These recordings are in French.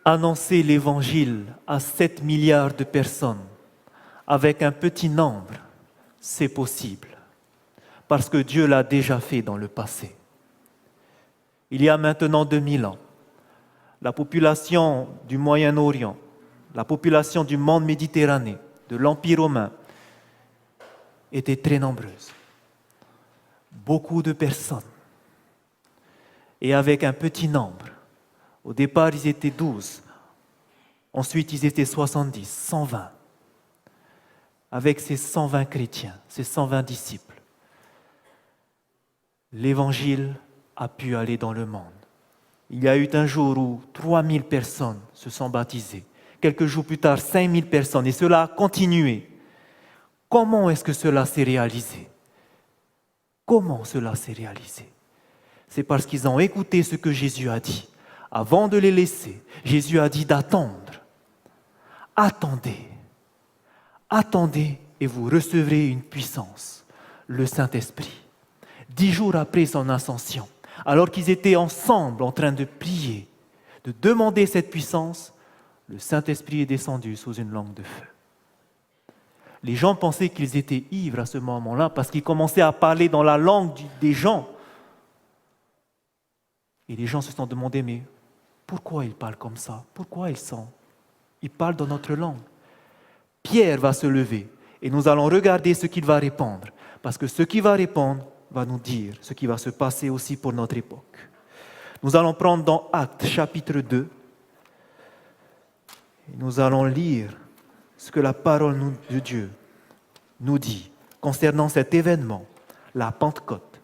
Annoncer l'évangile à 7 milliards de personnes avec un petit nombre, c'est possible, parce que Dieu l'a déjà fait dans le passé. Il y a maintenant 2000 ans, la population du Moyen-Orient, la population du monde méditerranéen, de l'Empire romain, était très nombreuse. Beaucoup de personnes. Et avec un petit nombre. Au départ, ils étaient 12. Ensuite, ils étaient 70, 120. Avec ces 120 chrétiens, ces 120 disciples, l'Évangile a pu aller dans le monde. Il y a eu un jour où 3000 personnes se sont baptisées. Quelques jours plus tard, 5000 personnes. Et cela a continué. Comment est-ce que cela s'est réalisé? Comment cela s'est réalisé? C'est parce qu'ils ont écouté ce que Jésus a dit. Avant de les laisser, Jésus a dit d'attendre. Attendez. Attendez et vous recevrez une puissance, le Saint-Esprit. 10 jours après son ascension, alors qu'ils étaient ensemble en train de prier, de demander cette puissance, le Saint-Esprit est descendu sous une langue de feu. Les gens pensaient qu'ils étaient ivres à ce moment-là parce qu'ils commençaient à parler dans la langue des gens. Et les gens se sont demandé, mais pourquoi ils parlent comme ça? Pourquoi ils parlent dans notre langue? Pierre va se lever et nous allons regarder ce qu'il va répondre. Parce que ce qu'il va répondre va nous dire ce qui va se passer aussi pour notre époque. Nous allons prendre dans Actes chapitre 2 et nous allons lire ce que la parole de Dieu nous dit concernant cet événement, la Pentecôte,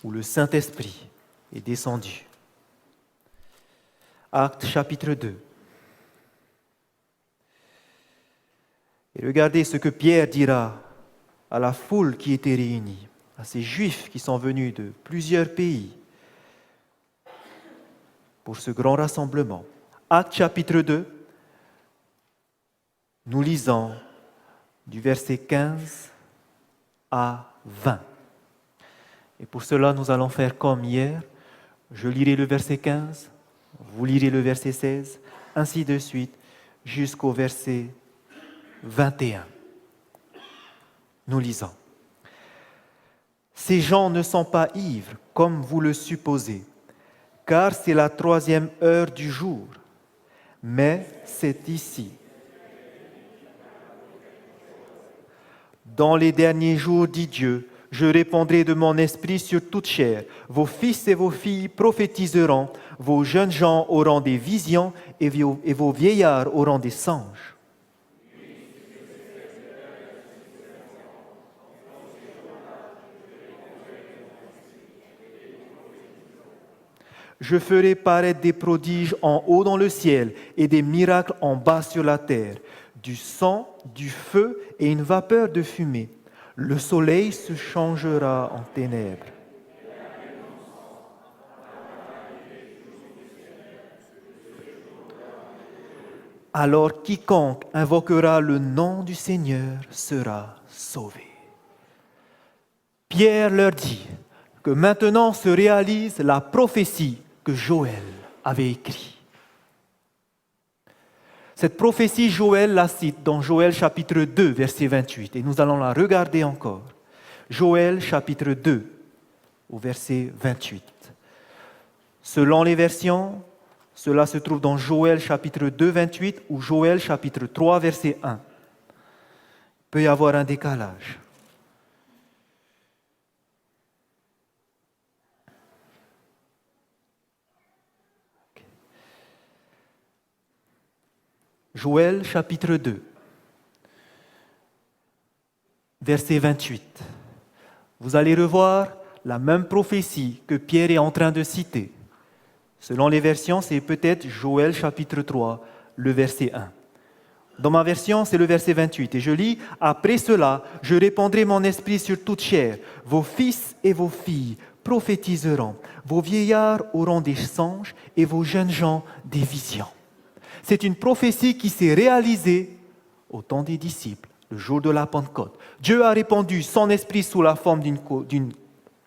où le Saint-Esprit est descendu. Actes chapitre 2. Et regardez ce que Pierre dira à la foule qui était réunie, à ces Juifs qui sont venus de plusieurs pays pour ce grand rassemblement. Actes chapitre 2, nous lisons du verset 15 à 20. Et pour cela, nous allons faire comme hier. Je lirai le verset 15, vous lirez le verset 16, ainsi de suite, jusqu'au verset 21. Nous lisons. Ces gens ne sont pas ivres, comme vous le supposez, car c'est la 3e heure du jour. Mais c'est ici. Dans les derniers jours, dit Dieu, je répandrai de mon esprit sur toute chair. Vos fils et vos filles prophétiseront, vos jeunes gens auront des visions et vos vieillards auront des songes. Je ferai paraître des prodiges en haut dans le ciel et des miracles en bas sur la terre, du sang, du feu et une vapeur de fumée. Le soleil se changera en ténèbres. Alors quiconque invoquera le nom du Seigneur sera sauvé. Pierre leur dit que maintenant se réalise la prophétie que Joël avait écrite. Cette prophétie, Joël la cite dans Joël chapitre 2, verset 28, et nous allons la regarder encore. Joël chapitre 2, au verset 28. Selon les versions, cela se trouve dans Joël chapitre 2, 28 ou Joël chapitre 3, verset 1. Il peut y avoir un décalage. Joël chapitre 2, verset 28. Vous allez revoir la même prophétie que Pierre est en train de citer. Selon les versions, c'est peut-être Joël chapitre 3, le verset 1. Dans ma version, c'est le verset 28. Et je lis, « Après cela, je répandrai mon esprit sur toute chair. Vos fils et vos filles prophétiseront. Vos vieillards auront des songes et vos jeunes gens des visions. » C'est une prophétie qui s'est réalisée au temps des disciples, le jour de la Pentecôte. Dieu a répandu son esprit sous la forme d'une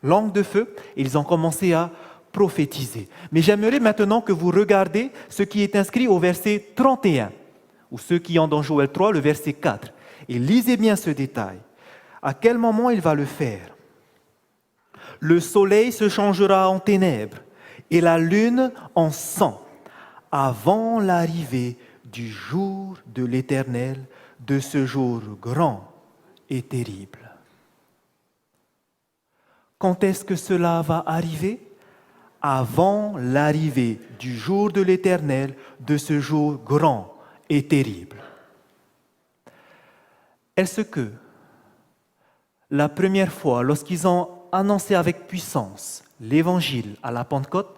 langue de feu et ils ont commencé à prophétiser. Mais j'aimerais maintenant que vous regardez ce qui est inscrit au verset 31, ou ceux qui ont dans Joël 3, le verset 4. Et lisez bien ce détail. À quel moment il va le faire? Le soleil se changera en ténèbres et la lune en sang avant l'arrivée du jour de l'Éternel, de ce jour grand et terrible. Quand est-ce que cela va arriver? Avant l'arrivée du jour de l'Éternel, de ce jour grand et terrible. Est-ce que la première fois, lorsqu'ils ont annoncé avec puissance l'Évangile à la Pentecôte,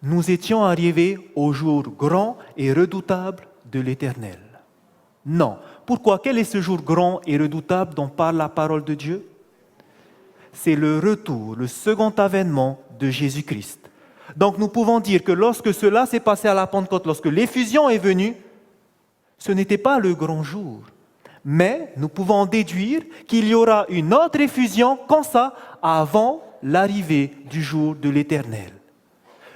nous étions arrivés au jour grand et redoutable de l'Éternel? Non. Pourquoi? Quel est ce jour grand et redoutable dont parle la parole de Dieu? C'est le retour, le second avènement de Jésus-Christ. Donc nous pouvons dire que lorsque cela s'est passé à la Pentecôte, lorsque l'effusion est venue, ce n'était pas le grand jour. Mais nous pouvons en déduire qu'il y aura une autre effusion comme ça avant l'arrivée du jour de l'Éternel.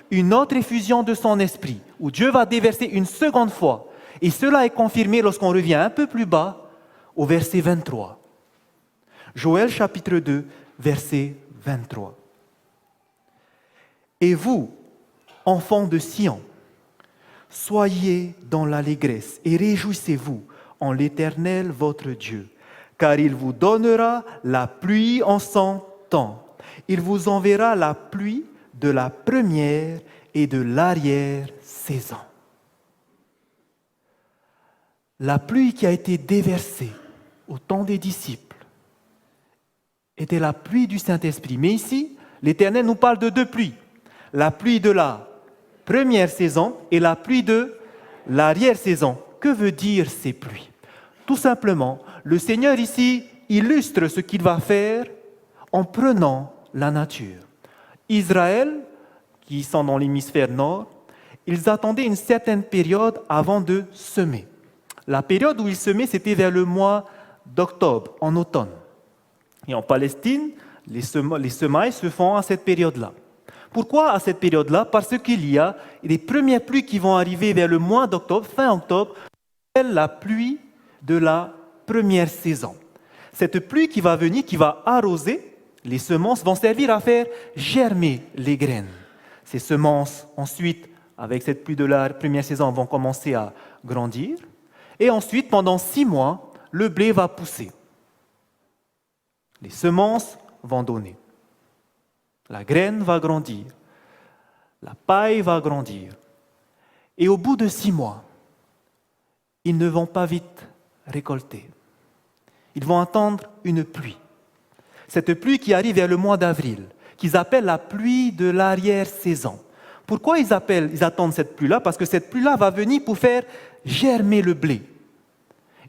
Une autre effusion de son esprit, où Dieu va déverser une seconde fois. Et cela est confirmé lorsqu'on revient un peu plus bas, au verset 23. Joël chapitre 2, verset 23. Et vous, enfants de Sion, soyez dans l'allégresse et réjouissez-vous en l'Éternel votre Dieu, car il vous donnera la pluie en son temps. Il vous enverra la pluie de la première et de l'arrière-saison. La pluie qui a été déversée au temps des disciples était la pluie du Saint-Esprit. Mais ici, l'Éternel nous parle de deux pluies. La pluie de la première saison et la pluie de l'arrière-saison. Que veut dire ces pluies? Tout simplement, le Seigneur ici illustre ce qu'il va faire en prenant la nature. Israël, qui sont dans l'hémisphère nord, ils attendaient une certaine période avant de semer. La période où ils semaient, c'était vers le mois d'octobre, en automne. Et en Palestine, les semailles se font à cette période-là. Pourquoi à cette période-là? Parce qu'il y a les premières pluies qui vont arriver vers le mois d'octobre, fin octobre, la pluie de la première saison. Cette pluie qui va venir, qui va arroser, les semences vont servir à faire germer les graines. Ces semences, ensuite, avec cette pluie de la première saison, vont commencer à grandir. Et ensuite, pendant 6 mois, le blé va pousser. Les semences vont donner. La graine va grandir. La paille va grandir. Et au bout de 6 mois, ils ne vont pas vite récolter. Ils vont attendre une pluie. Cette pluie qui arrive vers le mois d'avril, qu'ils appellent la pluie de l'arrière-saison. Pourquoi ils attendent cette pluie-là? Parce que cette pluie-là va venir pour faire germer le blé.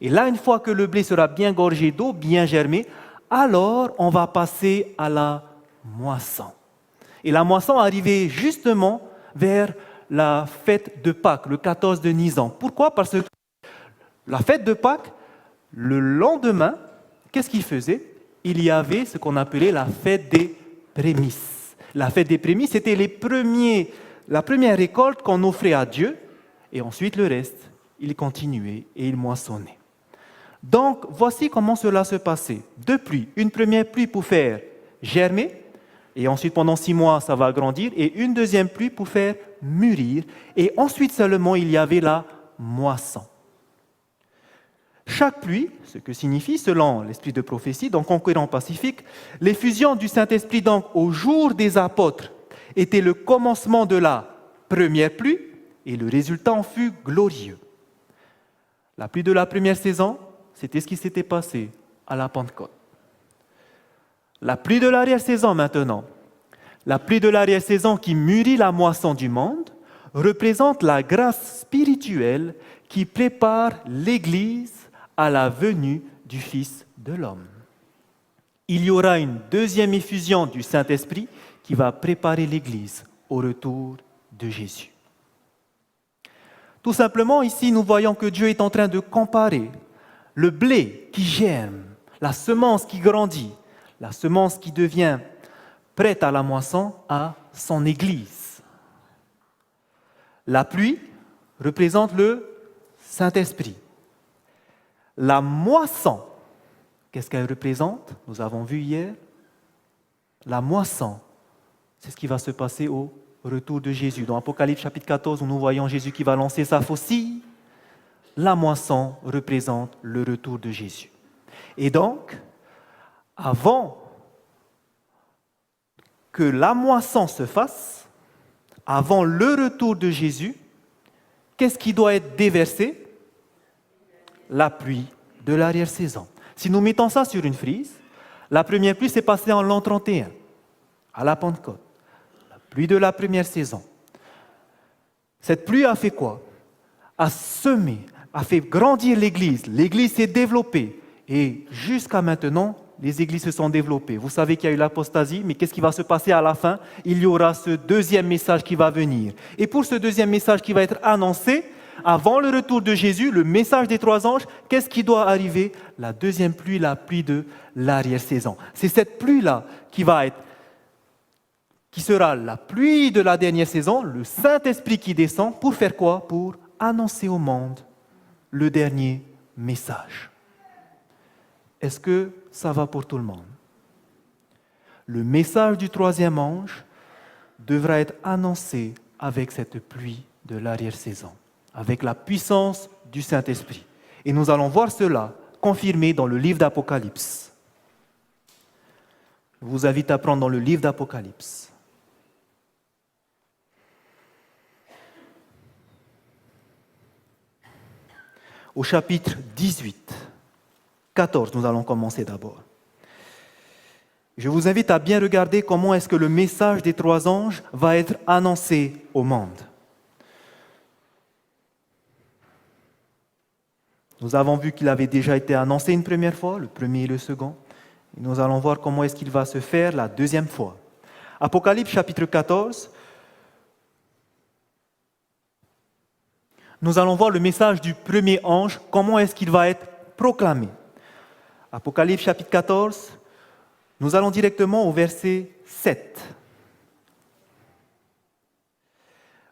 Et là, une fois que le blé sera bien gorgé d'eau, bien germé, alors on va passer à la moisson. Et la moisson arrivait justement vers la fête de Pâques, le 14 de Nisan. Pourquoi? Parce que la fête de Pâques, le lendemain, qu'est-ce qu'ils faisaient? Il y avait ce qu'on appelait la fête des prémices. La fête des prémices, c'était la première récolte qu'on offrait à Dieu, et ensuite le reste, il continuait et il moissonnait. Donc, voici comment cela se passait. 2 pluies. Une première pluie pour faire germer, et ensuite pendant 6 mois, ça va grandir, et une deuxième pluie pour faire mûrir, et ensuite seulement il y avait la moisson. Chaque pluie, ce que signifie, selon l'esprit de prophétie, donc conquérant pacifique, l'effusion du Saint-Esprit donc au jour des apôtres était le commencement de la première pluie, et le résultat en fut glorieux. La pluie de la première saison, c'était ce qui s'était passé à la Pentecôte. La pluie de l'arrière-saison maintenant, la pluie de l'arrière-saison qui mûrit la moisson du monde, représente la grâce spirituelle qui prépare l'Église à la venue du Fils de l'homme. Il y aura une deuxième effusion du Saint-Esprit qui va préparer l'Église au retour de Jésus. Tout simplement, ici, nous voyons que Dieu est en train de comparer le blé qui germe, la semence qui grandit, la semence qui devient prête à la moisson, à son Église. La pluie représente le Saint-Esprit. La moisson, qu'est-ce qu'elle représente? Nous avons vu hier. La moisson, c'est ce qui va se passer au retour de Jésus. Dans Apocalypse chapitre 14, où nous voyons Jésus qui va lancer sa faucille, la moisson représente le retour de Jésus. Et donc, avant que la moisson se fasse, avant le retour de Jésus, qu'est-ce qui doit être déversé? La pluie de l'arrière-saison. Si nous mettons ça sur une frise, la première pluie s'est passée en l'an 31, à la Pentecôte. La pluie de la première saison. Cette pluie a fait quoi? A semé, a fait grandir l'Église. L'Église s'est développée. Et jusqu'à maintenant, les églises se sont développées. Vous savez qu'il y a eu l'apostasie, mais qu'est-ce qui va se passer à la fin? Il y aura ce deuxième message qui va venir. Et pour ce deuxième message qui va être annoncé, avant le retour de Jésus, le message des 3 anges, qu'est-ce qui doit arriver? La deuxième pluie, la pluie de l'arrière-saison. C'est cette pluie-là qui sera la pluie de la dernière saison, le Saint-Esprit qui descend, pour faire quoi? Pour annoncer au monde le dernier message. Est-ce que ça va pour tout le monde? Le message du 3e ange devra être annoncé avec cette pluie de l'arrière-saison, avec la puissance du Saint-Esprit. Et nous allons voir cela confirmé dans le livre d'Apocalypse. Je vous invite à prendre dans le livre d'Apocalypse. Au chapitre 18, 14, nous allons commencer d'abord. Je vous invite à bien regarder comment est-ce que le message des 3 anges va être annoncé au monde. Nous avons vu qu'il avait déjà été annoncé une première fois, le premier et le second. Et nous allons voir comment est-ce qu'il va se faire la deuxième fois. Apocalypse chapitre 14. Nous allons voir le message du premier ange, comment est-ce qu'il va être proclamé. Apocalypse chapitre 14, nous allons directement au verset 7.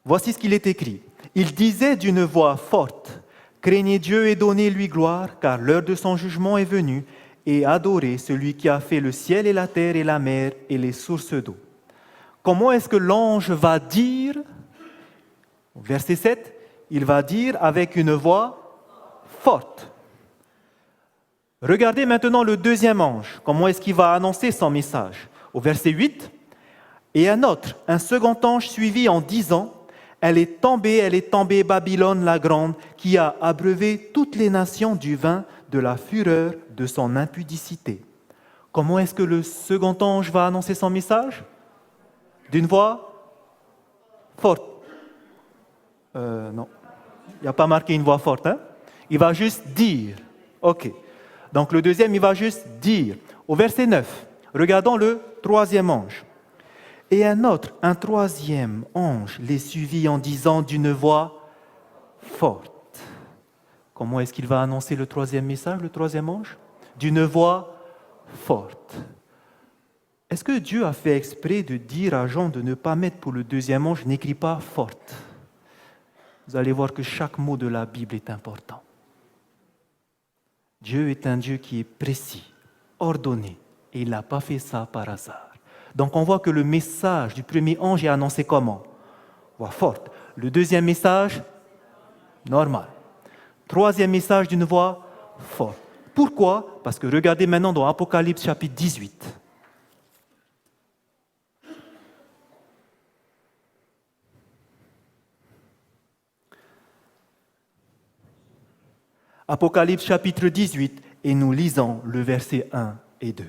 Voici ce qu'il est écrit. Il disait d'une voix forte, « Craignez Dieu et donnez-lui gloire, car l'heure de son jugement est venue, et adorez celui qui a fait le ciel et la terre et la mer et les sources d'eau. » Comment est-ce que l'ange va dire? Verset 7, il va dire avec une voix forte. Regardez maintenant le deuxième ange. Comment est-ce qu'il va annoncer son message? Au verset 8, « Et un second ange suivit en disant, « Elle est tombée, Babylone la grande, qui a abreuvé toutes les nations du vin de la fureur de son impudicité. » Comment est-ce que le second ange va annoncer son message? D'une voix forte. Non, il n'y a pas marqué une voix forte. Hein? Il va juste dire. Ok. Donc le deuxième, il va juste dire. Au verset 9, regardons le 3e ange. Et un 3e ange les suivit en disant d'une voix forte. Comment est-ce qu'il va annoncer le 3e message, le 3e ange? D'une voix forte. Est-ce que Dieu a fait exprès de dire à Jean de ne pas mettre pour le 2e ange, n'écris pas forte? Vous allez voir que chaque mot de la Bible est important. Dieu est un Dieu qui est précis, ordonné, et il n'a pas fait ça par hasard. Donc on voit que le message du premier ange est annoncé comment? Voix forte. Le deuxième message, normal. 3e message d'une voix forte. Pourquoi? Parce que regardez maintenant dans Apocalypse chapitre 18. Apocalypse chapitre 18, et nous lisons le verset 1 et 2.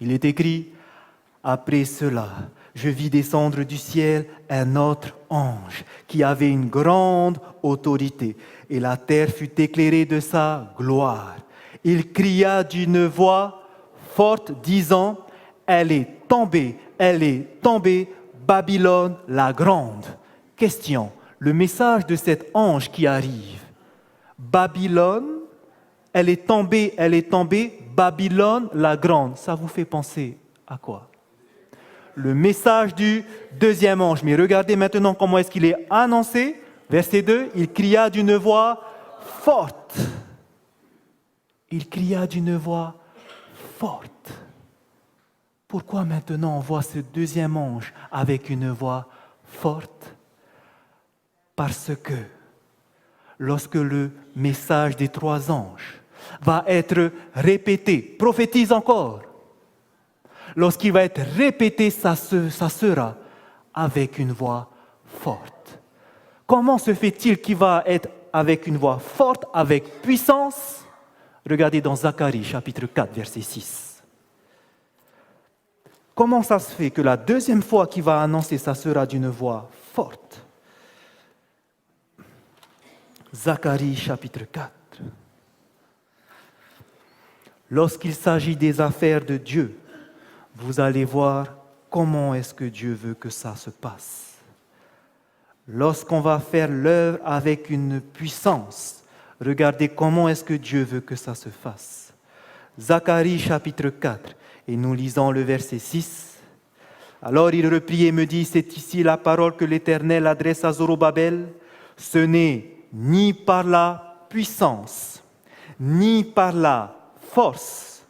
Il est écrit, « Après cela, je vis descendre du ciel un autre ange qui avait une grande autorité, et la terre fut éclairée de sa gloire. Il cria d'une voix forte, disant, « Elle est tombée, Babylone la grande. » Question, le message de cet ange qui arrive. Babylone, elle est tombée, Babylone la grande. Ça vous fait penser à quoi? le message du deuxième ange. Mais regardez maintenant comment est-ce qu'il est annoncé. Verset 2, il cria d'une voix forte. Il cria d'une voix forte. Pourquoi maintenant on voit ce deuxième ange avec une voix forte? Parce que lorsque le message des trois anges va être répété, prophétise encore. Lorsqu'il va être répété, ça sera avec une voix forte. Comment se fait-il qu'il va être avec une voix forte, avec puissance? Regardez dans Zacharie, chapitre 4, verset 6. Comment ça se fait que la deuxième fois qu'il va annoncer, ça sera d'une voix forte? Zacharie, chapitre 4. Lorsqu'il s'agit des affaires de Dieu, vous allez voir comment est-ce que Dieu veut que ça se passe. Lorsqu'on va faire l'œuvre avec une puissance, regardez comment est-ce que Dieu veut que ça se fasse. Zacharie chapitre 4, et nous lisons le verset 6. Alors il reprit et me dit, c'est ici la parole que l'Éternel adresse à Zorobabel. Ce n'est ni par la puissance, ni par la force,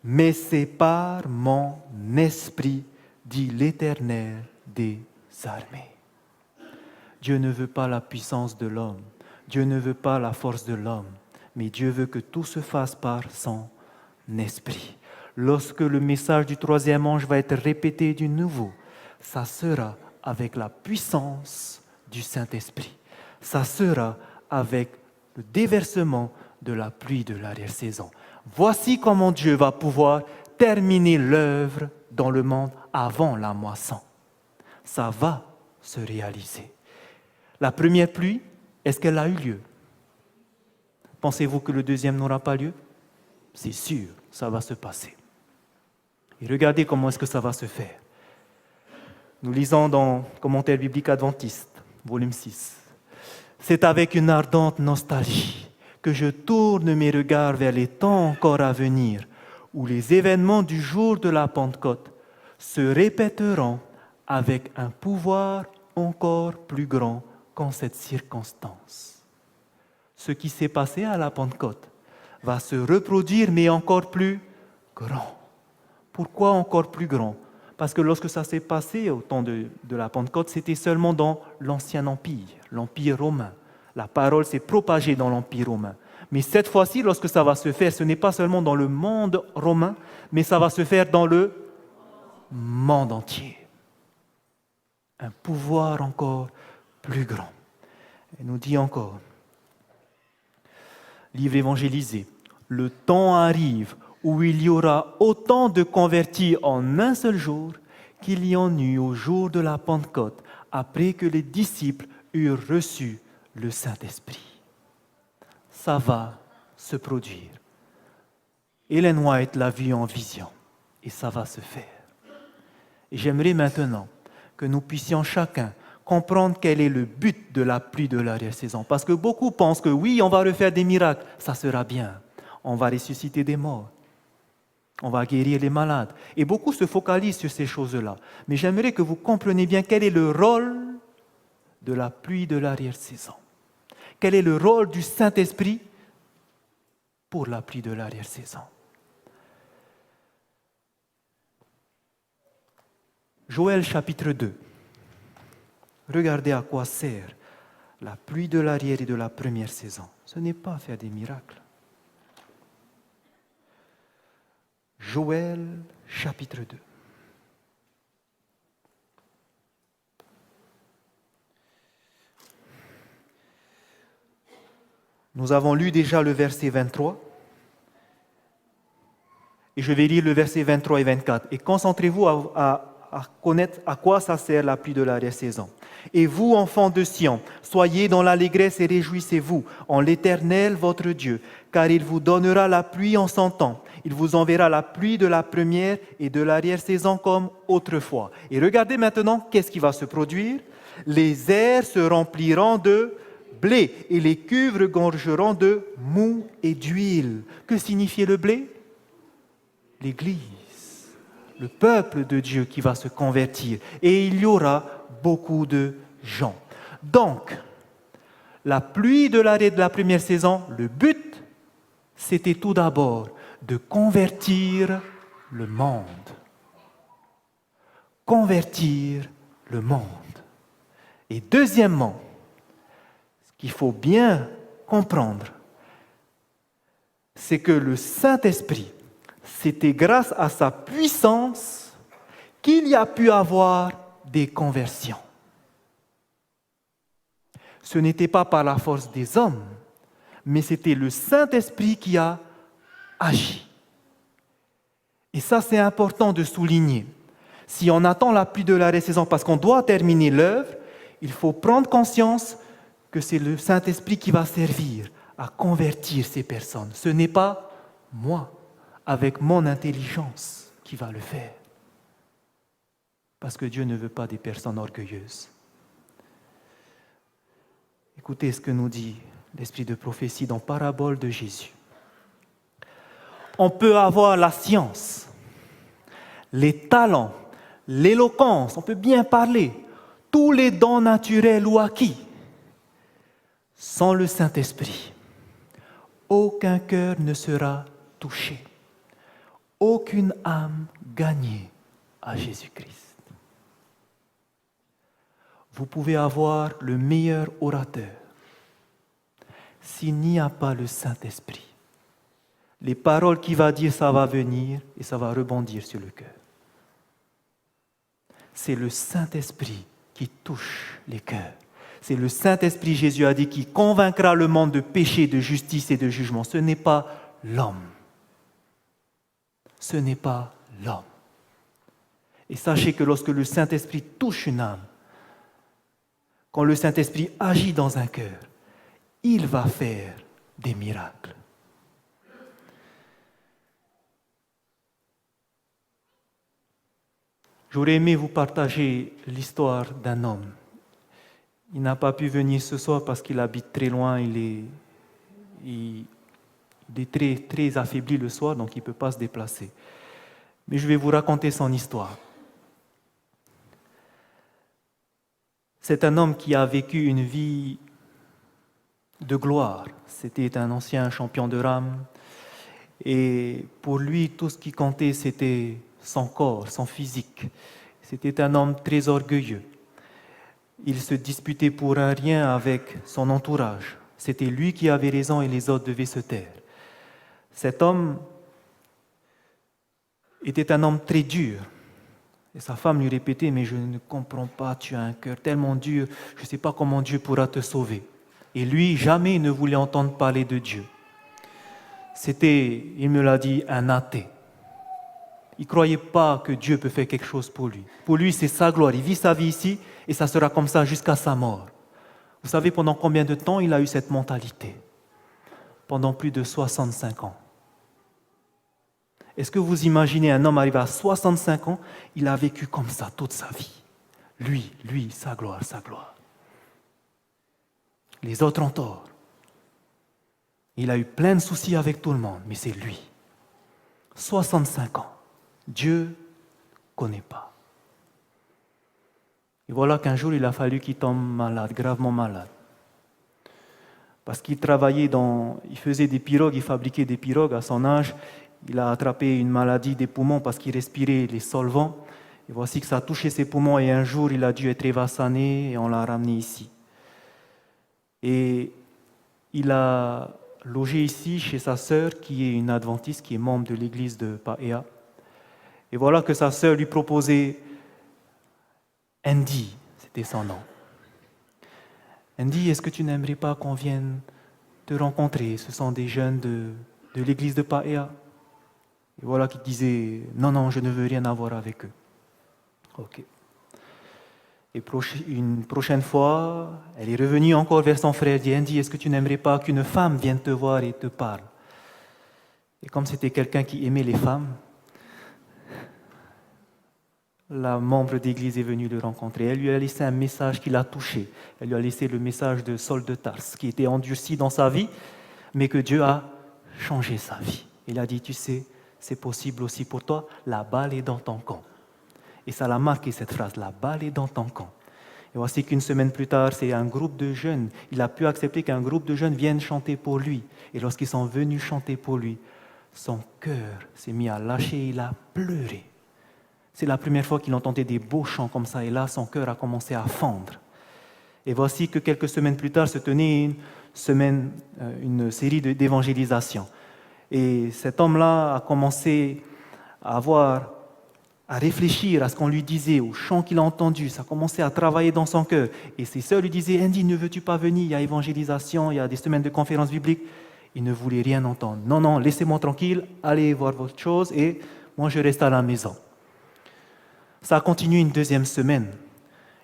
mais c'est par mon esprit, dit l'Éternel des armées. Dieu ne veut pas la puissance de l'homme, Dieu ne veut pas la force de l'homme, mais Dieu veut que tout se fasse par son esprit. Lorsque le message du troisième ange va être répété de nouveau, ça sera avec la puissance du Saint-Esprit. Ça sera avec le déversement de la pluie de l'arrière-saison. Voici comment Dieu va pouvoir terminer l'œuvre dans le monde avant la moisson. Ça va se réaliser. La première pluie, est-ce qu'elle a eu lieu? Pensez-vous que le deuxième n'aura pas lieu? C'est sûr, ça va se passer. Et regardez comment est-ce que ça va se faire. Nous lisons dans Commentaire biblique adventiste, volume 6. C'est avec une ardente nostalgie que je tourne mes regards vers les temps encore à venir, où les événements du jour de la Pentecôte se répéteront avec un pouvoir encore plus grand qu'en cette circonstance. Ce qui s'est passé à la Pentecôte va se reproduire, mais encore plus grand. Pourquoi encore plus grand? Parce que lorsque ça s'est passé au temps de la Pentecôte, c'était seulement dans l'Ancien Empire, l'Empire romain. La parole s'est propagée dans l'Empire romain. Mais cette fois-ci, lorsque ça va se faire, ce n'est pas seulement dans le monde romain, mais ça va se faire dans le monde entier. Un pouvoir encore plus grand. Elle nous dit encore, livre évangélisé, le temps arrive où il y aura autant de convertis en un seul jour qu'il y en eut au jour de la Pentecôte, après que les disciples eurent reçu le Saint-Esprit. Ça va se produire. Ellen White l'a vu en vision, et ça va se faire. Et j'aimerais maintenant que nous puissions chacun comprendre quel est le but de la pluie de l'arrière-saison. Parce que beaucoup pensent que oui, on va refaire des miracles, ça sera bien. On va ressusciter des morts. On va guérir les malades. Et beaucoup se focalisent sur ces choses-là. Mais j'aimerais que vous compreniez bien quel est le rôle de la pluie de l'arrière-saison. Quel est le rôle du Saint-Esprit pour la pluie de l'arrière-saison. Joël chapitre 2. Regardez à quoi sert la pluie de l'arrière et de la première saison. Ce n'est pas faire des miracles. Joël chapitre 2. Nous avons lu déjà le verset 23. Et je vais lire le verset 23 et 24. Et concentrez-vous à connaître à quoi ça sert la pluie de l'arrière-saison. Et vous, enfants de Sion, soyez dans l'allégresse et réjouissez-vous en l'Éternel votre Dieu, car il vous donnera la pluie en son temps. Il vous enverra la pluie de la première et de l'arrière-saison comme autrefois. Et regardez maintenant qu'est-ce qui va se produire. Les airs se rempliront de blé et les cuves regorgeront de mou et d'huile. Que signifiait le blé? L'Église. le peuple de Dieu qui va se convertir. Et il y aura beaucoup de gens. Donc, la pluie de l'arrêt de la première saison, le but, c'était tout d'abord de convertir le monde. Convertir le monde. Et deuxièmement, ce qu'il faut bien comprendre, c'est que le Saint-Esprit, c'était grâce à sa puissance qu'il y a pu avoir des conversions. Ce n'était pas par la force des hommes, mais c'était le Saint-Esprit qui a agi. Et ça, c'est important de souligner. Si on attend la pluie de la saison parce qu'on doit terminer l'œuvre, il faut prendre conscience que c'est le Saint-Esprit qui va servir à convertir ces personnes. Ce n'est pas moi, avec mon intelligence, qui va le faire. Parce que Dieu ne veut pas des personnes orgueilleuses. Écoutez ce que nous dit l'esprit de prophétie dans Parabole de Jésus. On peut avoir la science, les talents, l'éloquence, on peut bien parler, tous les dons naturels ou acquis. Sans le Saint-Esprit, aucun cœur ne sera touché, aucune âme gagnée à Jésus-Christ. Vous pouvez avoir le meilleur orateur. S'il n'y a pas le Saint-Esprit, les paroles qu'il va dire, ça va venir et ça va rebondir sur le cœur. C'est le Saint-Esprit qui touche les cœurs. C'est le Saint-Esprit, Jésus a dit, qui convaincra le monde de péché, de justice et de jugement. Ce n'est pas l'homme. Ce n'est pas l'homme. Et sachez que lorsque le Saint-Esprit touche une âme, quand le Saint-Esprit agit dans un cœur, il va faire des miracles. J'aurais aimé vous partager l'histoire d'un homme. Il n'a pas pu venir ce soir parce qu'il habite très loin, il est très, très affaibli le soir, donc il ne peut pas se déplacer. Mais je vais vous raconter son histoire. C'est un homme qui a vécu une vie de gloire. C'était un ancien champion de rame. Et pour lui, tout ce qui comptait, c'était son corps, son physique. C'était un homme très orgueilleux. Il se disputait pour un rien avec son entourage. C'était lui qui avait raison et les autres devaient se taire. Cet homme était un homme très dur. Et sa femme lui répétait, mais je ne comprends pas, tu as un cœur tellement dur, je ne sais pas comment Dieu pourra te sauver. Et lui, jamais il ne voulait entendre parler de Dieu. C'était, il me l'a dit, un athée. Il ne croyait pas que Dieu peut faire quelque chose pour lui. Pour lui, c'est sa gloire. Il vit sa vie ici et ça sera comme ça jusqu'à sa mort. Vous savez pendant combien de temps il a eu cette mentalité? Pendant plus de 65 ans. Est-ce que vous imaginez un homme arrivé à 65 ans, il a vécu comme ça toute sa vie. Lui, sa gloire, sa gloire. Les autres ont tort. Il a eu plein de soucis avec tout le monde, mais c'est lui. 65 ans. Dieu ne connaît pas. Et voilà qu'un jour, il a fallu qu'il tombe malade, gravement malade. Parce qu'il travaillait il faisait des pirogues, il fabriquait des pirogues à son âge. Il a attrapé une maladie des poumons parce qu'il respirait les solvants. Et voici que ça a touché ses poumons et un jour, il a dû être évassané et on l'a ramené ici. Et il a logé ici chez sa sœur qui est une adventiste, qui est membre de l'église de Paea. Et voilà que sa sœur lui proposait Andy, c'était son nom. Andy, est-ce que tu n'aimerais pas qu'on vienne te rencontrer? Ce sont des jeunes de l'église de Paea. Et voilà qu'il disait, non, je ne veux rien avoir avec eux. Ok. Et une prochaine fois, elle est revenue encore vers son frère, dit, Andy, est-ce que tu n'aimerais pas qu'une femme vienne te voir et te parle? Et comme c'était quelqu'un qui aimait les femmes, la membre d'église est venue le rencontrer. Elle lui a laissé un message qui l'a touché. Elle lui a laissé le message de Saul de Tarse, qui était endurci dans sa vie, mais que Dieu a changé sa vie. Il a dit, tu sais, c'est possible aussi pour toi, la balle est dans ton camp. Et ça l'a marqué cette phrase, la balle est dans ton camp. Et voici qu'une semaine plus tard, c'est un groupe de jeunes, il a pu accepter qu'un groupe de jeunes vienne chanter pour lui. Et lorsqu'ils sont venus chanter pour lui, son cœur s'est mis à lâcher, il a pleuré. C'est la première fois qu'il entendait des beaux chants comme ça, et là, son cœur a commencé à fondre. Et voici que quelques semaines plus tard se tenait une série d'évangélisation. Et cet homme-là a commencé à réfléchir à ce qu'on lui disait, aux chants qu'il a entendus. Ça a commencé à travailler dans son cœur. Et ses sœurs lui disaient, Andy, ne veux-tu pas venir? Il y a évangélisation, il y a des semaines de conférences bibliques. Il ne voulait rien entendre. Non, non, laissez-moi tranquille, allez voir votre chose et moi je reste à la maison. Ça a continué une deuxième semaine.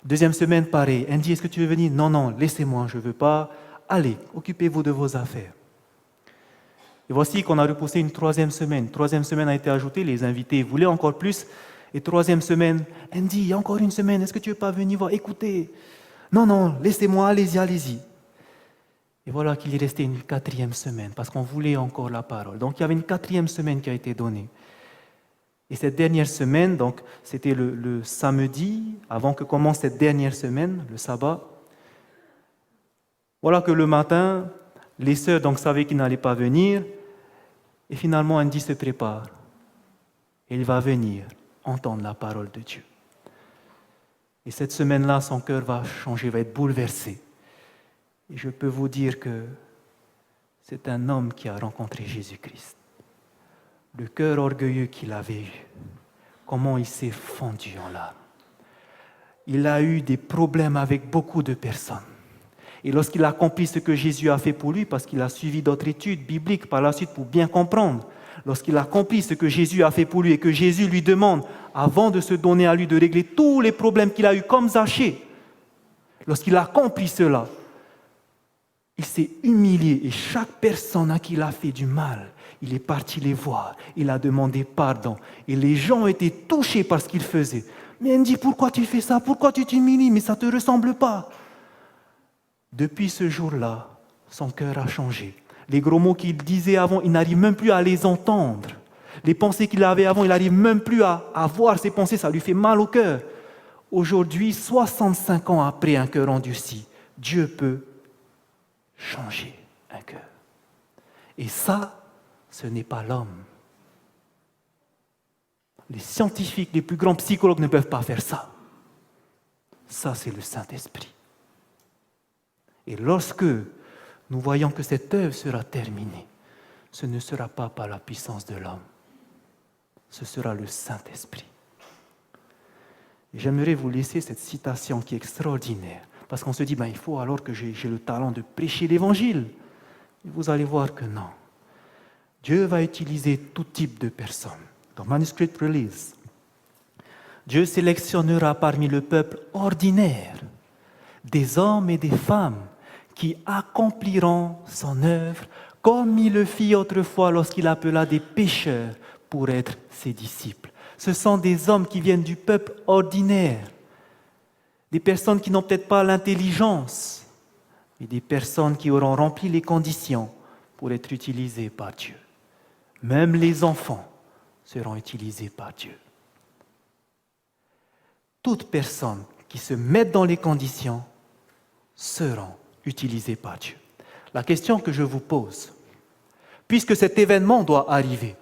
Deuxième semaine, pareil. Andy, est-ce que tu veux venir? Non, non, laissez-moi, je ne veux pas. Allez, occupez-vous de vos affaires. Et voici qu'on a repoussé une troisième semaine. Troisième semaine a été ajoutée, les invités voulaient encore plus. Et troisième semaine, Andy, il y a encore une semaine, est-ce que tu ne veux pas venir voir? Écoutez, non, non, laissez-moi, allez-y, allez-y. Et voilà qu'il est resté une quatrième semaine, parce qu'on voulait encore la parole. Donc il y avait une quatrième semaine qui a été donnée. Et cette dernière semaine, donc c'était le samedi, avant que commence cette dernière semaine, le sabbat. Voilà que le matin, les sœurs donc savaient qu'ils n'allaient pas venir, et finalement Andy se prépare. Et il va venir entendre la parole de Dieu. Et cette semaine-là, son cœur va changer, va être bouleversé. Et je peux vous dire que c'est un homme qui a rencontré Jésus-Christ. Le cœur orgueilleux qu'il avait eu, comment il s'est fondu en larmes. Il a eu des problèmes avec beaucoup de personnes. Et lorsqu'il a accompli ce que Jésus a fait pour lui, parce qu'il a suivi d'autres études bibliques par la suite pour bien comprendre, lorsqu'il a accompli ce que Jésus a fait pour lui et que Jésus lui demande, avant de se donner à lui, de régler tous les problèmes qu'il a eus comme Zachée, lorsqu'il a accompli cela, il s'est humilié et chaque personne à qui il a fait du mal, il est parti les voir, il a demandé pardon. Et les gens ont été touchés par ce qu'il faisait. Mais il me dit, pourquoi tu fais ça? Pourquoi tu t'humilies? Mais ça ne te ressemble pas. Depuis ce jour-là, son cœur a changé. Les gros mots qu'il disait avant, il n'arrive même plus à les entendre. Les pensées qu'il avait avant, il n'arrive même plus à voir ces pensées, ça lui fait mal au cœur. Aujourd'hui, 65 ans après un cœur endurci, Dieu peut changer un cœur. Et ça, ce n'est pas l'homme. Les scientifiques, les plus grands psychologues ne peuvent pas faire ça. Ça, c'est le Saint-Esprit. Et lorsque nous voyons que cette œuvre sera terminée, ce ne sera pas par la puissance de l'homme. Ce sera le Saint-Esprit. Et j'aimerais vous laisser cette citation qui est extraordinaire. Parce qu'on se dit, il faut alors que j'ai le talent de prêcher l'Évangile. Et vous allez voir que non. Dieu va utiliser tout type de personnes. Dans Manuscript Release, Dieu sélectionnera parmi le peuple ordinaire des hommes et des femmes qui accompliront son œuvre comme il le fit autrefois lorsqu'il appela des pécheurs pour être ses disciples. Ce sont des hommes qui viennent du peuple ordinaire, des personnes qui n'ont peut-être pas l'intelligence, mais des personnes qui auront rempli les conditions pour être utilisées par Dieu. Même les enfants seront utilisés par Dieu. Toute personne qui se met dans les conditions seront utilisées par Dieu. La question que je vous pose, puisque cet événement doit arriver,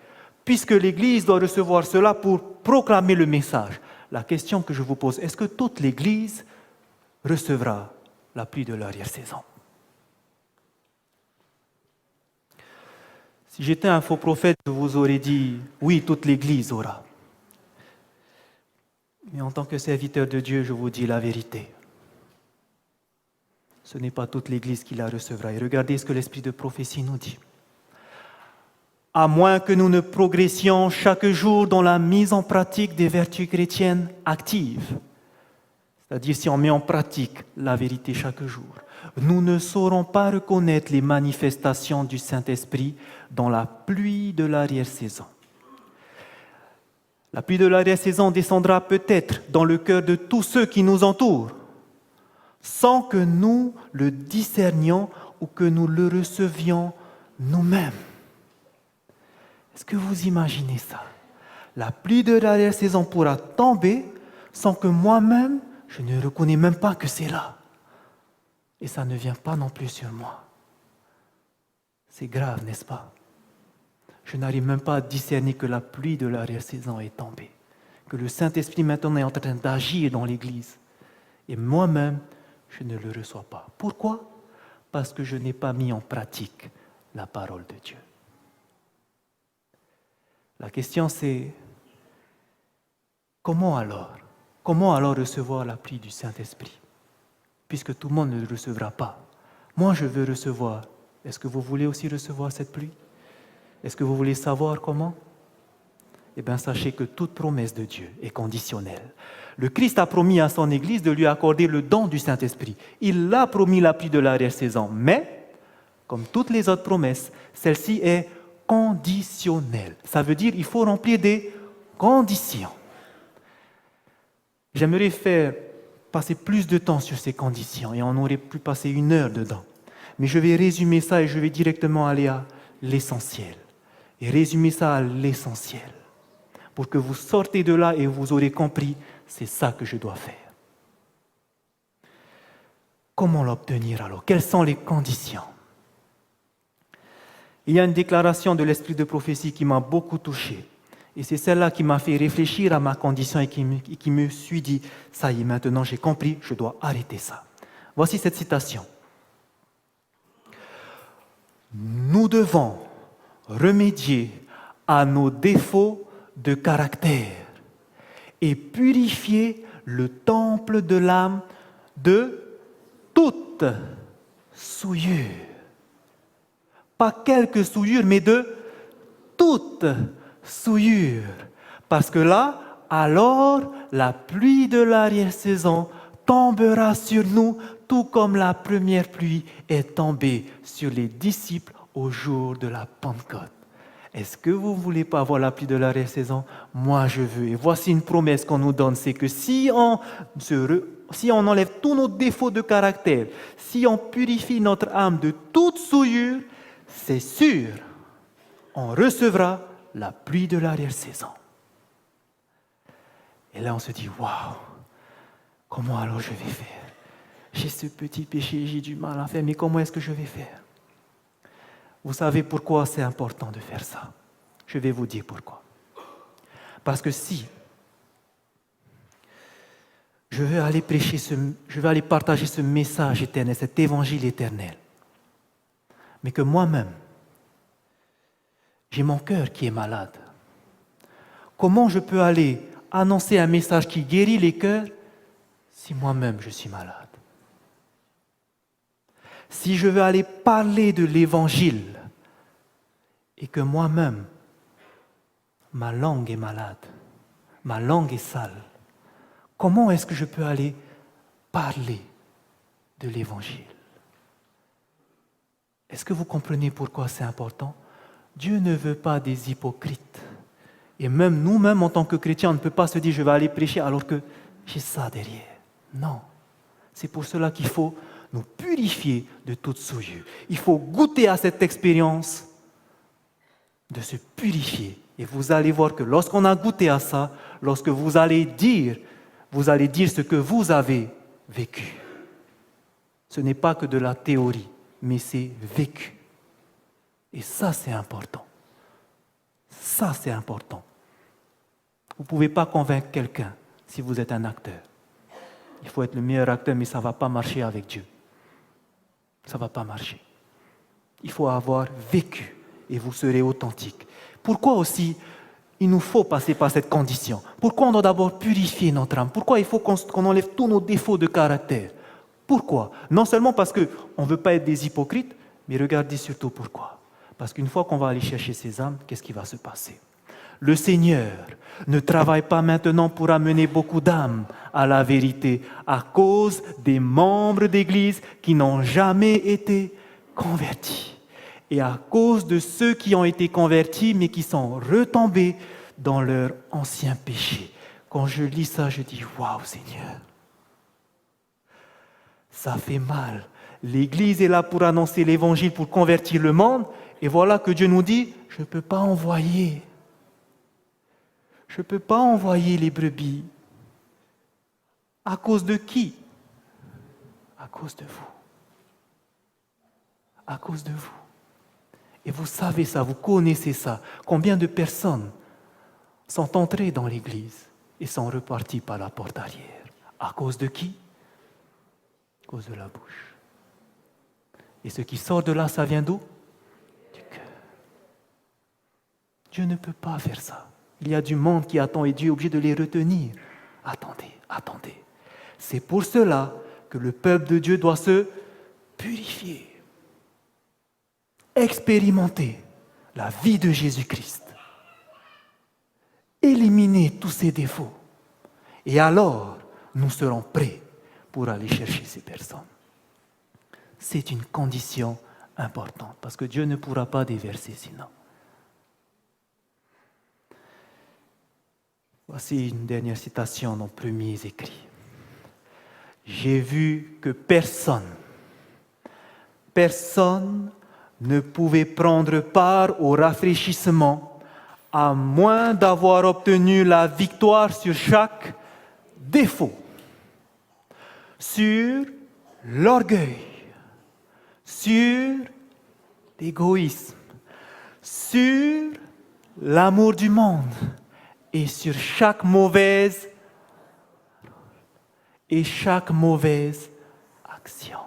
puisque l'Église doit recevoir cela pour proclamer le message, la question que je vous pose, est-ce que toute l'Église recevra la pluie de l'arrière-saison? Si j'étais un faux prophète, je vous aurais dit, oui, toute l'Église aura. Mais en tant que serviteur de Dieu, je vous dis la vérité. Ce n'est pas toute l'Église qui la recevra. Et regardez ce que l'esprit de prophétie nous dit. À moins que nous ne progressions chaque jour dans la mise en pratique des vertus chrétiennes actives, c'est-à-dire si on met en pratique la vérité chaque jour, nous ne saurons pas reconnaître les manifestations du Saint-Esprit dans la pluie de l'arrière-saison. La pluie de l'arrière-saison descendra peut-être dans le cœur de tous ceux qui nous entourent, sans que nous le discernions ou que nous le recevions nous-mêmes. Est-ce que vous imaginez ça? La pluie de l'arrière-saison pourra tomber sans que moi-même, je ne reconnais même pas que c'est là. Et ça ne vient pas non plus sur moi. C'est grave, n'est-ce pas? Je n'arrive même pas à discerner que la pluie de l'arrière-saison est tombée, que le Saint-Esprit maintenant est en train d'agir dans l'Église. Et moi-même, je ne le reçois pas. Pourquoi? Parce que je n'ai pas mis en pratique la parole de Dieu. La question c'est, comment alors recevoir la pluie du Saint-Esprit? Puisque tout le monde ne le recevra pas. Moi, je veux recevoir. Est-ce que vous voulez aussi recevoir cette pluie? Est-ce que vous voulez savoir comment? Eh bien, sachez que toute promesse de Dieu est conditionnelle. Le Christ a promis à son Église de lui accorder le don du Saint-Esprit. Il a promis la pluie de l'arrière-saison, mais, comme toutes les autres promesses, celle-ci est conditionnelle. Ça veut dire qu'il faut remplir des conditions. J'aimerais faire passer plus de temps sur ces conditions et on aurait pu passer 1 heure dedans. Mais je vais résumer ça et je vais directement aller à l'essentiel. Et résumer ça à l'essentiel. Pour que vous sortez de là et vous aurez compris, c'est ça que je dois faire. Comment l'obtenir alors? Quelles sont les conditions? Il y a une déclaration de l'esprit de prophétie qui m'a beaucoup touché. Et c'est celle-là qui m'a fait réfléchir à ma condition et qui me suis dit, ça y est, maintenant j'ai compris, je dois arrêter ça. Voici cette citation. Nous devons remédier à nos défauts de caractère et purifier le temple de l'âme de toute souillure. Pas quelques souillures, mais de toute souillure. Parce que là, alors, la pluie de l'arrière-saison tombera sur nous, tout comme la première pluie est tombée sur les disciples au jour de la Pentecôte. Est-ce que vous ne voulez pas avoir la pluie de l'arrière-saison? Moi, je veux. Et voici une promesse qu'on nous donne, c'est que si on enlève tous nos défauts de caractère, si on purifie notre âme de toute souillure, c'est sûr, on recevra la pluie de l'arrière-saison. Et là, on se dit, waouh, comment alors je vais faire? J'ai ce petit péché, j'ai du mal à faire, mais comment est-ce que je vais faire? Vous savez pourquoi c'est important de faire ça? Je vais vous dire pourquoi. Parce que si je veux aller partager ce message éternel, cet évangile éternel, mais que moi-même, j'ai mon cœur qui est malade, comment je peux aller annoncer un message qui guérit les cœurs si moi-même je suis malade? Si je veux aller parler de l'évangile et que moi-même, ma langue est malade, ma langue est sale, comment est-ce que je peux aller parler de l'évangile? Est-ce que vous comprenez pourquoi c'est important? Dieu ne veut pas des hypocrites. Et même nous-mêmes, en tant que chrétiens, on ne peut pas se dire « je vais aller prêcher alors que j'ai ça derrière ». Non. C'est pour cela qu'il faut nous purifier de toute souillure. Il faut goûter à cette expérience de se purifier. Et vous allez voir que lorsqu'on a goûté à ça, lorsque vous allez dire ce que vous avez vécu. Ce n'est pas que de la théorie, mais c'est vécu. Et ça, c'est important. Ça, c'est important. Vous ne pouvez pas convaincre quelqu'un si vous êtes un acteur. Il faut être le meilleur acteur, mais ça ne va pas marcher avec Dieu. Ça ne va pas marcher. Il faut avoir vécu et vous serez authentique. Pourquoi aussi il nous faut passer par cette condition? Pourquoi on doit d'abord purifier notre âme? Pourquoi il faut qu'on enlève tous nos défauts de caractère? Pourquoi? Non seulement parce qu'on ne veut pas être des hypocrites, mais regardez surtout pourquoi. Parce qu'une fois qu'on va aller chercher ces âmes, qu'est-ce qui va se passer? Le Seigneur ne travaille pas maintenant pour amener beaucoup d'âmes à la vérité à cause des membres d'Église qui n'ont jamais été convertis. Et à cause de ceux qui ont été convertis mais qui sont retombés dans leur ancien péché. Quand je lis ça, je dis « Waouh Seigneur !» Ça fait mal. L'Église est là pour annoncer l'Évangile, pour convertir le monde. Et voilà que Dieu nous dit, je ne peux pas envoyer. Je ne peux pas envoyer les brebis. À cause de qui? À cause de vous. À cause de vous. Et vous savez ça, vous connaissez ça. Combien de personnes sont entrées dans l'église et sont reparties par la porte arrière? À cause de qui? À cause de la bouche. Et ce qui sort de là, ça vient d'où? Du cœur. Dieu ne peut pas faire ça. Il y a du monde qui attend et Dieu est obligé de les retenir. Attendez, attendez. C'est pour cela que le peuple de Dieu doit se purifier, expérimenter la vie de Jésus-Christ, éliminer tous ses défauts. Et alors, nous serons prêts pour aller chercher ces personnes. C'est une condition importante, parce que Dieu ne pourra pas déverser sinon. Voici une dernière citation dans Premiers Écrits. J'ai vu que personne ne pouvait prendre part au rafraîchissement à moins d'avoir obtenu la victoire sur chaque défaut, sur l'orgueil, sur l'égoïsme, sur l'amour du monde et sur chaque mauvaise action.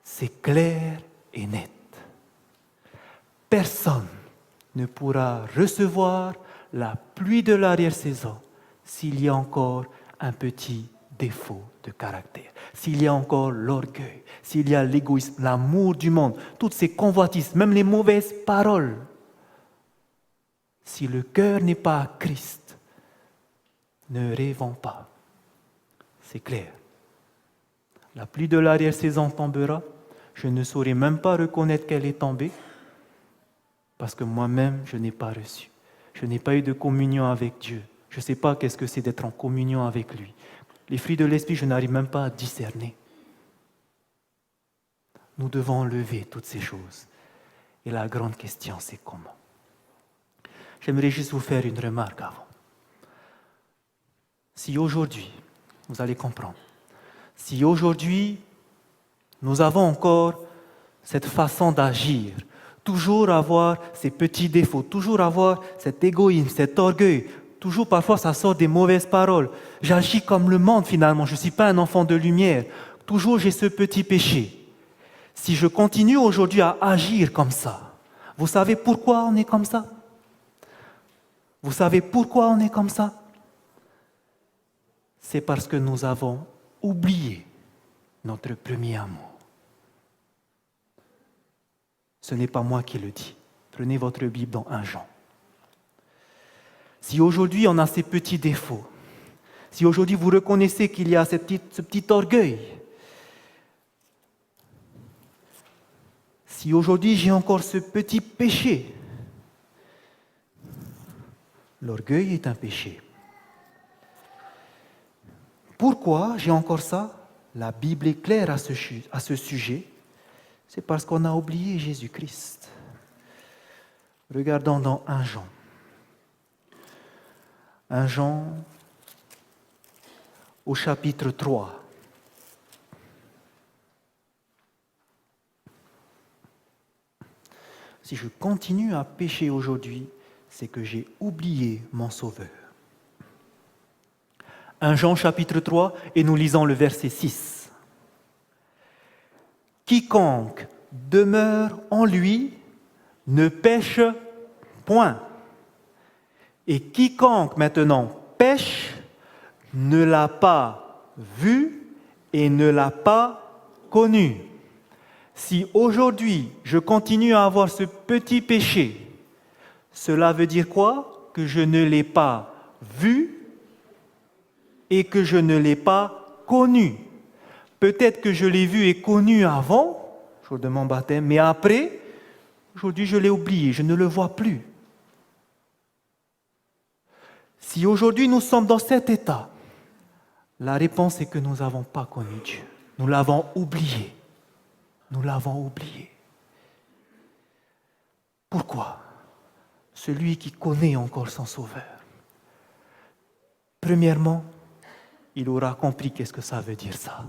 C'est clair et net. Personne ne pourra recevoir la pluie de l'arrière-saison s'il y a encore un petit défaut de caractère, s'il y a encore l'orgueil, s'il y a l'égoïsme, l'amour du monde, toutes ces convoitises, même les mauvaises paroles. Si le cœur n'est pas à Christ, ne rêvons pas. C'est clair. La pluie de l'arrière-saison tombera. Je ne saurais même pas reconnaître qu'elle est tombée parce que moi-même, je n'ai pas reçu. Je n'ai pas eu de communion avec Dieu. Je ne sais pas qu'est-ce que c'est d'être en communion avec lui. Les fruits de l'esprit, je n'arrive même pas à discerner. Nous devons enlever toutes ces choses. Et la grande question, c'est comment? J'aimerais juste vous faire une remarque avant. Si aujourd'hui, vous allez comprendre, si aujourd'hui, nous avons encore cette façon d'agir, toujours avoir ces petits défauts, toujours avoir cet égoïsme, cet orgueil, toujours parfois ça sort des mauvaises paroles. J'agis comme le monde finalement, je ne suis pas un enfant de lumière. Toujours j'ai ce petit péché. Si je continue aujourd'hui à agir comme ça, vous savez pourquoi on est comme ça? Vous savez pourquoi on est comme ça? C'est parce que nous avons oublié notre premier amour. Ce n'est pas moi qui le dis. Prenez votre Bible dans 1 Jean. Si aujourd'hui on a ces petits défauts, si aujourd'hui vous reconnaissez qu'il y a ce petit orgueil, si aujourd'hui j'ai encore ce petit péché, l'orgueil est un péché. Pourquoi j'ai encore ça? La Bible est claire à ce sujet. C'est parce qu'on a oublié Jésus-Christ. Regardons dans 1 Jean. 1 Jean au chapitre 3. Si je continue à pécher aujourd'hui, c'est que j'ai oublié mon Sauveur. 1 Jean chapitre 3, et nous lisons le verset 6. Quiconque demeure en lui ne pêche point. Et quiconque maintenant pêche ne l'a pas vu et ne l'a pas connu. Si aujourd'hui je continue à avoir ce petit péché, cela veut dire quoi? Que je ne l'ai pas vu et que je ne l'ai pas connu. Peut-être que je l'ai vu et connu avant, jour de mon baptême, mais après, aujourd'hui je l'ai oublié, je ne le vois plus. Si aujourd'hui nous sommes dans cet état, la réponse est que nous n'avons pas connu Dieu. Nous l'avons oublié. Nous l'avons oublié. Pourquoi? Celui qui connaît encore son Sauveur. Premièrement, il aura compris qu'est-ce que ça veut dire ça.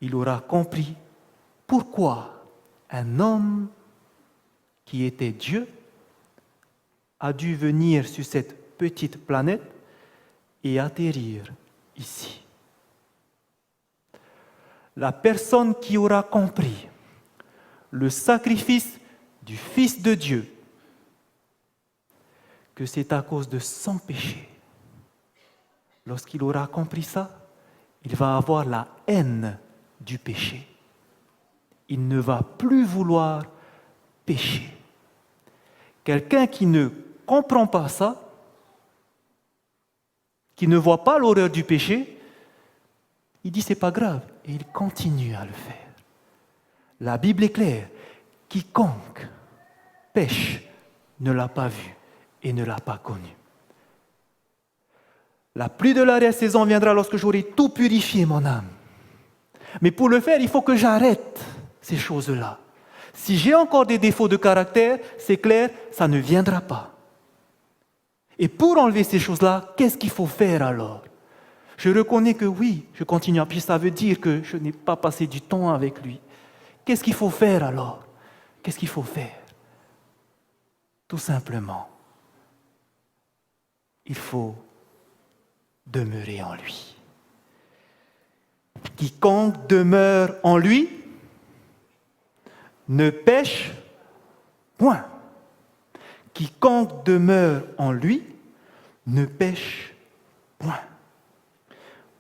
Il aura compris pourquoi un homme qui était Dieu a dû venir sur cette petite planète et atterrir ici. La personne qui aura compris le sacrifice du Fils de Dieu, que c'est à cause de son péché, lorsqu'il aura compris ça, il va avoir la haine du péché. Il ne va plus vouloir pécher. Quelqu'un qui ne comprend pas ça, qui ne voit pas l'horreur du péché, il dit c'est pas grave et il continue à le faire. La Bible est claire, quiconque pêche ne l'a pas vu et ne l'a pas connu. La pluie de l'arrière-saison viendra lorsque j'aurai tout purifié mon âme. Mais pour le faire, il faut que j'arrête ces choses-là. Si j'ai encore des défauts de caractère, c'est clair, ça ne viendra pas. Et pour enlever ces choses-là, qu'est-ce qu'il faut faire alors? Je reconnais que oui, je continue à prier, ça veut dire que je n'ai pas passé du temps avec lui. Qu'est-ce qu'il faut faire alors? Qu'est-ce qu'il faut faire? Tout simplement, il faut demeurer en lui. Quiconque demeure en lui ne pêche point. Quiconque demeure en lui ne pêche point.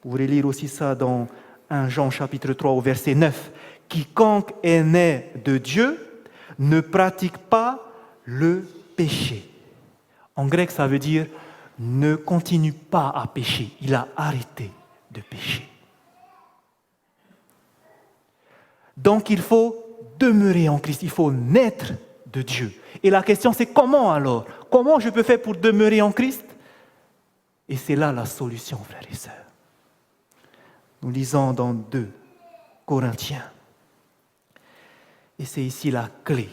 Vous pourrez lire aussi ça dans 1 Jean chapitre 3 au verset 9. Quiconque est né de Dieu ne pratique pas le péché. En grec, ça veut dire ne continue pas à pécher. Il a arrêté de pécher. Donc il faut demeurer en Christ, il faut naître de Dieu. Et la question c'est comment alors? Comment je peux faire pour demeurer en Christ? Et c'est là la solution, frères et sœurs. Nous lisons dans 2 Corinthiens. Et c'est ici la clé.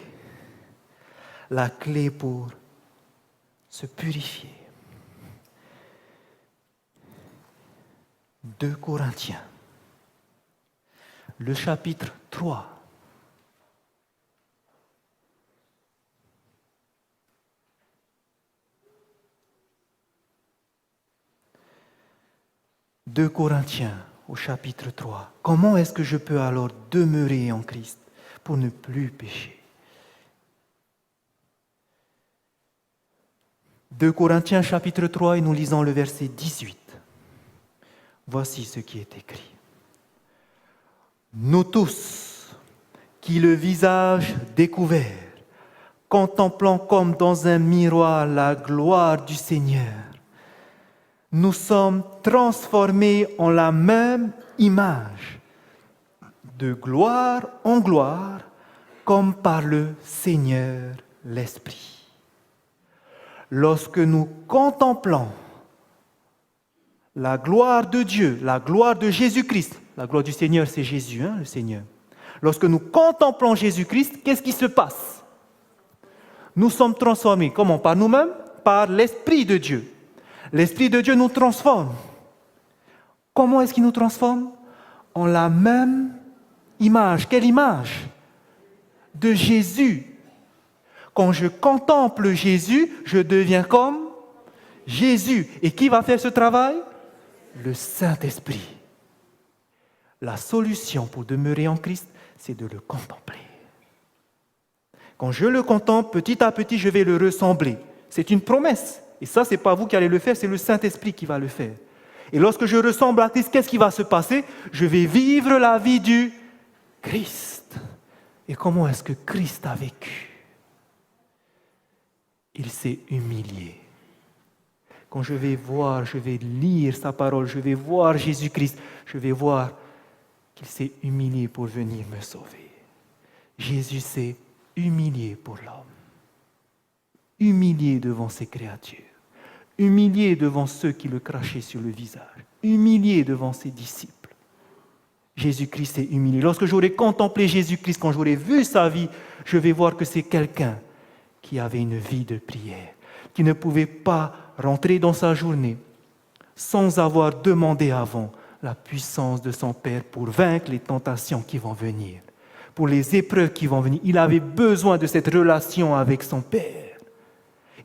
La clé pour se purifier. 2 Corinthiens. Le chapitre 3. « 2 Corinthiens au chapitre 3. Comment est-ce que je peux alors demeurer en Christ pour ne plus pécher? 2 Corinthiens chapitre 3 et nous lisons le verset 18. Voici ce qui est écrit. Nous tous, qui le visage découvert, contemplant comme dans un miroir la gloire du Seigneur, nous sommes transformés en la même image, de gloire en gloire, comme par le Seigneur l'Esprit. Lorsque nous contemplons la gloire de Dieu, la gloire de Jésus-Christ, la gloire du Seigneur, c'est Jésus, le Seigneur. Lorsque nous contemplons Jésus-Christ, qu'est-ce qui se passe? Nous sommes transformés. Comment? Par nous-mêmes? Par l'Esprit de Dieu. L'Esprit de Dieu nous transforme. Comment est-ce qu'il nous transforme? En la même image. Quelle image? De Jésus. Quand je contemple Jésus, je deviens comme Jésus. Et qui va faire ce travail? Le Saint-Esprit. La solution pour demeurer en Christ, c'est de le contempler. Quand je le contemple, petit à petit, je vais le ressembler. C'est une promesse. Et ça, ce n'est pas vous qui allez le faire, c'est le Saint-Esprit qui va le faire. Et lorsque je ressemble à Christ, qu'est-ce qui va se passer? Je vais vivre la vie du Christ. Et comment est-ce que Christ a vécu? Il s'est humilié. Quand je vais voir, je vais lire sa parole, je vais voir Jésus-Christ, je vais voir qu'il s'est humilié pour venir me sauver. Jésus s'est humilié pour l'homme. Humilié devant ses créatures. Humilié devant ceux qui le crachaient sur le visage. Humilié devant ses disciples. Jésus-Christ s'est humilié. Lorsque j'aurai contemplé Jésus-Christ, quand j'aurai vu sa vie, je vais voir que c'est quelqu'un qui avait une vie de prière, qui ne pouvait pas rentrer dans sa journée sans avoir demandé avant la puissance de son Père pour vaincre les tentations qui vont venir, pour les épreuves qui vont venir. Il avait besoin de cette relation avec son Père.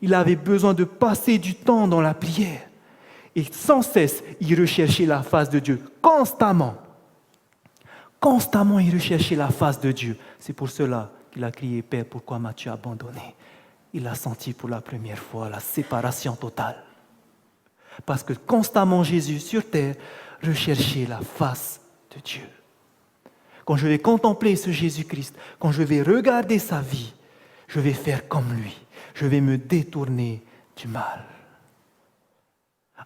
Il avait besoin de passer du temps dans la prière. Et sans cesse, il recherchait la face de Dieu, constamment. Constamment, il recherchait la face de Dieu. C'est pour cela qu'il a crié, Père, pourquoi m'as-tu abandonné? Il a senti pour la première fois la séparation totale. Parce que constamment, Jésus, sur terre, recherchait la face de Dieu. Quand je vais contempler ce Jésus-Christ, quand je vais regarder sa vie, je vais faire comme lui. Je vais me détourner du mal.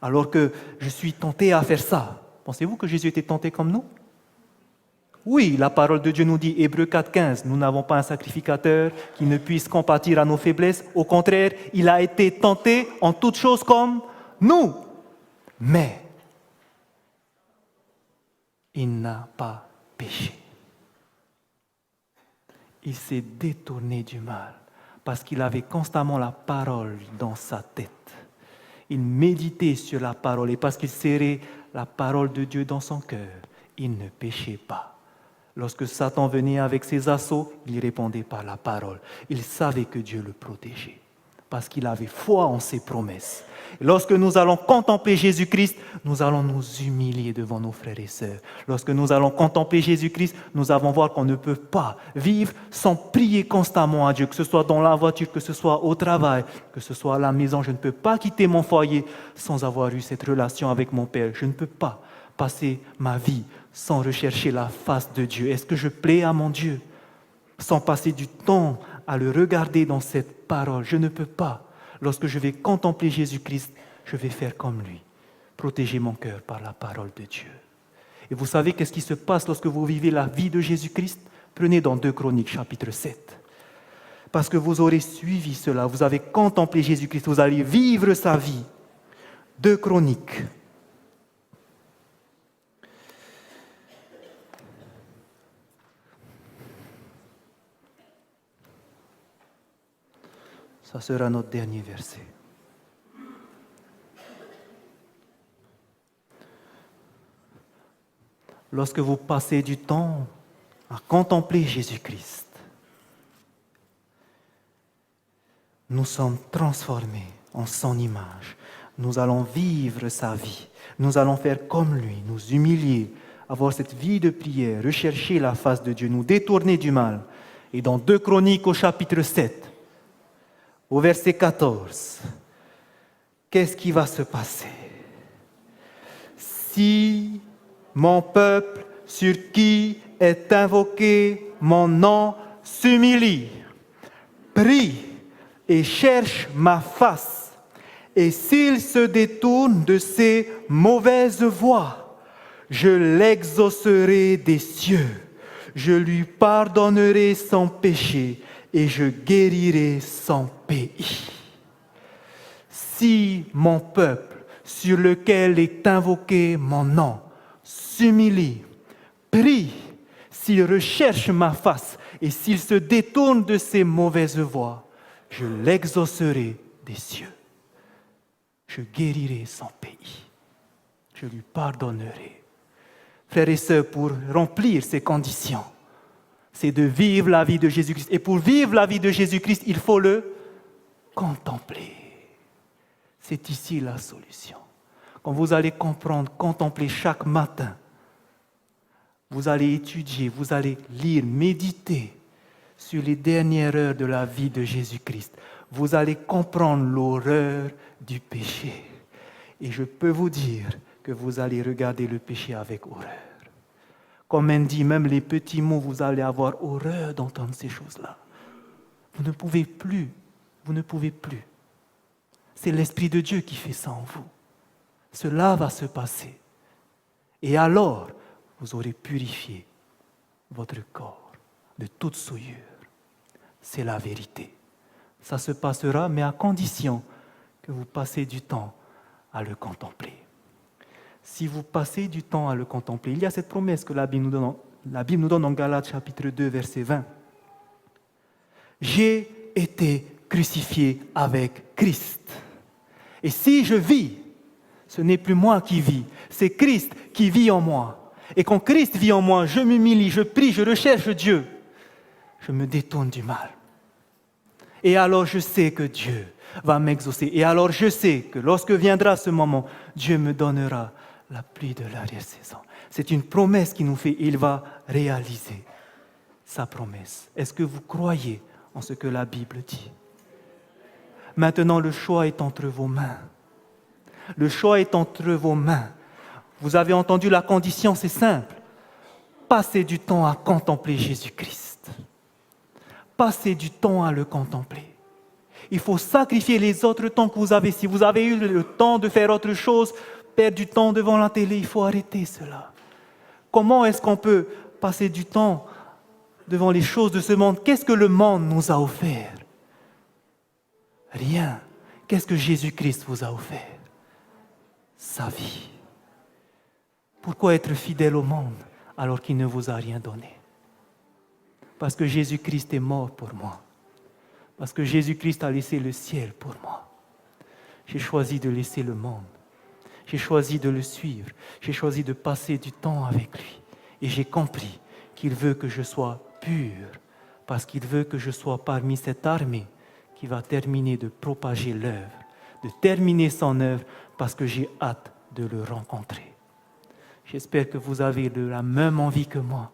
Alors que je suis tenté à faire ça. Pensez-vous que Jésus était tenté comme nous? Oui, la parole de Dieu nous dit, Hébreux 4,15, nous n'avons pas un sacrificateur qui ne puisse compatir à nos faiblesses. Au contraire, il a été tenté en toutes choses comme nous. Mais il n'a pas péché. Il s'est détourné du mal parce qu'il avait constamment la parole dans sa tête. Il méditait sur la parole et parce qu'il serrait la parole de Dieu dans son cœur, il ne péchait pas. Lorsque Satan venait avec ses assauts, il répondait par la parole. Il savait que Dieu le protégeait parce qu'il avait foi en ses promesses. Et lorsque nous allons contempler Jésus-Christ, nous allons nous humilier devant nos frères et sœurs. Lorsque nous allons contempler Jésus-Christ, nous allons voir qu'on ne peut pas vivre sans prier constamment à Dieu, que ce soit dans la voiture, que ce soit au travail, que ce soit à la maison. Je ne peux pas quitter mon foyer sans avoir eu cette relation avec mon Père. Je ne peux pas passer ma vie sans rechercher la face de Dieu. Est-ce que je plais à mon Dieu sans passer du temps à le regarder dans cette parole? Je ne peux pas. Lorsque je vais contempler Jésus-Christ, je vais faire comme lui, protéger mon cœur par la parole de Dieu. Et vous savez qu'est-ce qui se passe lorsque vous vivez la vie de Jésus-Christ? Prenez dans 2 Chroniques, chapitre 7. Parce que vous aurez suivi cela, vous avez contemplé Jésus-Christ, vous allez vivre sa vie. 2 Chroniques. Ça sera notre dernier verset. Lorsque vous passez du temps à contempler Jésus-Christ, nous sommes transformés en son image. Nous allons vivre sa vie. Nous allons faire comme lui, nous humilier, avoir cette vie de prière, rechercher la face de Dieu, nous détourner du mal. Et dans 2 Chroniques au chapitre 7, au verset 14, qu'est-ce qui va se passer? Si mon peuple sur qui est invoqué mon nom s'humilie, prie et cherche ma face, et s'il se détourne de ses mauvaises voies, je l'exaucerai des cieux, je lui pardonnerai son péché et je guérirai son pays. Si mon peuple, sur lequel est invoqué mon nom, s'humilie, prie, s'il recherche ma face et s'il se détourne de ses mauvaises voies, je l'exaucerai des cieux. Je guérirai son pays. Je lui pardonnerai. Frères et sœurs, pour remplir ces conditions, c'est de vivre la vie de Jésus-Christ. Et pour vivre la vie de Jésus-Christ, il faut le contempler. C'est ici la solution. Quand vous allez comprendre, contempler chaque matin, vous allez étudier, vous allez lire, méditer sur les dernières heures de la vie de Jésus-Christ. Vous allez comprendre l'horreur du péché. Et je peux vous dire que vous allez regarder le péché avec horreur. Comme on dit, même les petits mots, vous allez avoir horreur d'entendre ces choses-là. Vous ne pouvez plus. Vous ne pouvez plus. C'est l'Esprit de Dieu qui fait ça en vous. Cela va se passer. Et alors, vous aurez purifié votre corps de toute souillure. C'est la vérité. Ça se passera, mais à condition que vous passez du temps à le contempler. si vous passez du temps à le contempler. Il y a cette promesse que la Bible nous donne en Galates chapitre 2, verset 20. J'ai été crucifié avec Christ. Et si je vis, ce n'est plus moi qui vis, c'est Christ qui vit en moi. Et quand Christ vit en moi, je m'humilie, je prie, je recherche Dieu. Je me détourne du mal. Et alors je sais que Dieu va m'exaucer. Et alors je sais que lorsque viendra ce moment, Dieu me donnera la pluie de l'arrière-saison. C'est une promesse qu'il nous fait. Il va réaliser sa promesse. Est-ce que vous croyez en ce que la Bible dit? Maintenant, le choix est entre vos mains. Le choix est entre vos mains. Vous avez entendu la condition, c'est simple. Passez du temps à contempler Jésus-Christ. Passez du temps à le contempler. Il faut sacrifier les autres temps que vous avez. Si vous avez eu le temps de faire autre chose, perdre du temps devant la télé, il faut arrêter cela. Comment est-ce qu'on peut passer du temps devant les choses de ce monde? Qu'est-ce que le monde nous a offert? Rien. Qu'est-ce que Jésus-Christ vous a offert? Sa vie. Pourquoi être fidèle au monde alors qu'il ne vous a rien donné? Parce que Jésus-Christ est mort pour moi. Parce que Jésus-Christ a laissé le ciel pour moi. J'ai choisi de laisser le monde. J'ai choisi de le suivre. J'ai choisi de passer du temps avec lui. Et j'ai compris qu'il veut que je sois pur, parce qu'il veut que je sois parmi cette armée qui va terminer de propager l'œuvre, de terminer son œuvre, parce que j'ai hâte de le rencontrer. J'espère que vous avez la même envie que moi.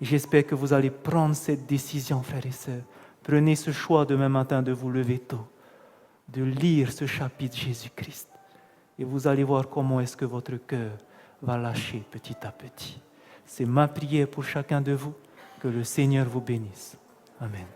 J'espère que vous allez prendre cette décision, frères et sœurs. Prenez ce choix demain matin de vous lever tôt, de lire ce chapitre Jésus-Christ. Et vous allez voir comment est-ce que votre cœur va lâcher petit à petit. C'est ma prière pour chacun de vous. Que le Seigneur vous bénisse. Amen.